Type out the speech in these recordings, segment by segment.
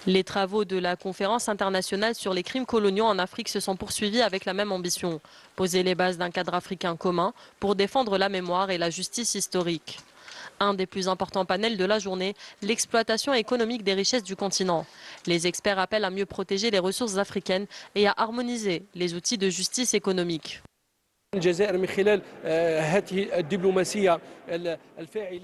Les travaux de la conférence internationale sur les crimes coloniaux en Afrique se sont poursuivis avec la même ambition, poser les bases d'un cadre africain commun pour défendre la mémoire et la justice historique. Un des plus importants panels de la journée, l'exploitation économique des richesses du continent. Les experts appellent à mieux protéger les ressources africaines et à harmoniser les outils de justice économique.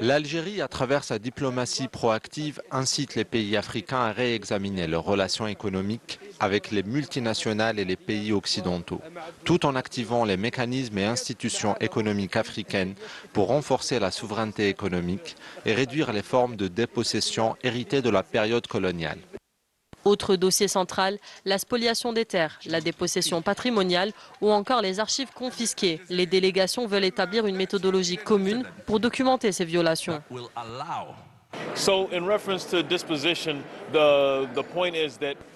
L'Algérie, à travers sa diplomatie proactive, incite les pays africains à réexaminer leurs relations économiques avec les multinationales et les pays occidentaux, tout en activant les mécanismes et institutions économiques africaines pour renforcer la souveraineté économique et réduire les formes de dépossession héritées de la période coloniale. Autre dossier central, la spoliation des terres, la dépossession patrimoniale ou encore les archives confisquées. Les délégations veulent établir une méthodologie commune pour documenter ces violations.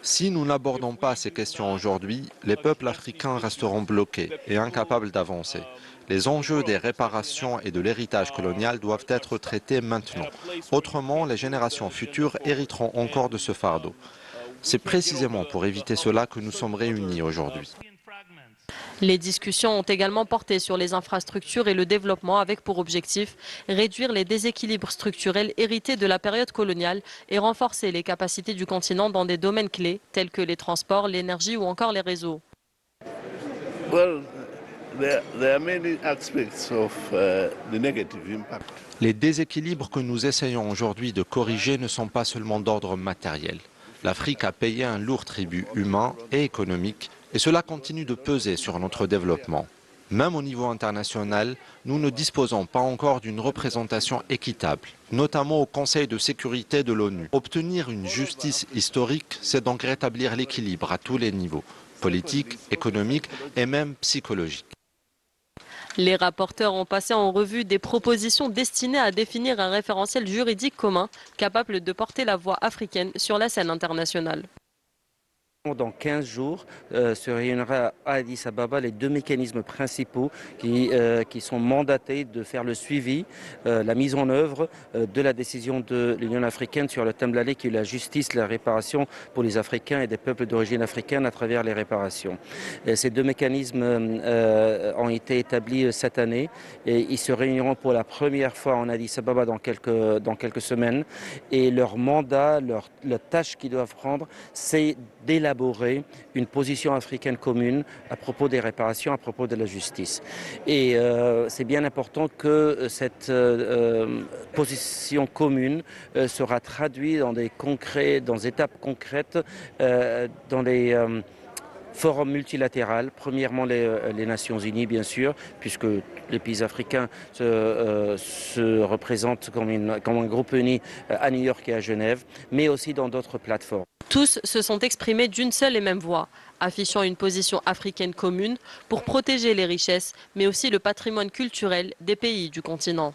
Si nous n'abordons pas ces questions aujourd'hui, les peuples africains resteront bloqués et incapables d'avancer. Les enjeux des réparations et de l'héritage colonial doivent être traités maintenant. Autrement, les générations futures hériteront encore de ce fardeau. C'est précisément pour éviter cela que nous sommes réunis aujourd'hui. Les discussions ont également porté sur les infrastructures et le développement avec pour objectif réduire les déséquilibres structurels hérités de la période coloniale et renforcer les capacités du continent dans des domaines clés tels que les transports, l'énergie ou encore les réseaux. Les déséquilibres que nous essayons aujourd'hui de corriger ne sont pas seulement d'ordre matériel. L'Afrique a payé un lourd tribut humain et économique et cela continue de peser sur notre développement. Même au niveau international, nous ne disposons pas encore d'une représentation équitable, notamment au Conseil de sécurité de l'ONU. Obtenir une justice historique, c'est donc rétablir l'équilibre à tous les niveaux, politique, économique et même psychologique. Les rapporteurs ont passé en revue des propositions destinées à définir un référentiel juridique commun capable de porter la voix africaine sur la scène internationale. Dans 15 jours, se réunira à Addis Ababa les deux mécanismes principaux qui sont mandatés de faire le suivi, la mise en œuvre de la décision de l'Union africaine sur le thème de l'année qui est la justice, la réparation pour les Africains et des peuples d'origine africaine à travers les réparations. Ces deux mécanismes ont été établis cette année et ils se réuniront pour la première fois en Addis Ababa dans quelques semaines et leur mandat, la tâche qu'ils doivent prendre, c'est d'élaborer une position africaine commune à propos des réparations, à propos de la justice. Et c'est bien important que cette position commune sera traduite dans des étapes concrètes, dans les forums multilatéraux, premièrement les Nations Unies bien sûr, puisque les pays africains se représentent comme un groupe uni à New York et à Genève, mais aussi dans d'autres plateformes. Tous se sont exprimés d'une seule et même voix, affichant une position africaine commune pour protéger les richesses, mais aussi le patrimoine culturel des pays du continent.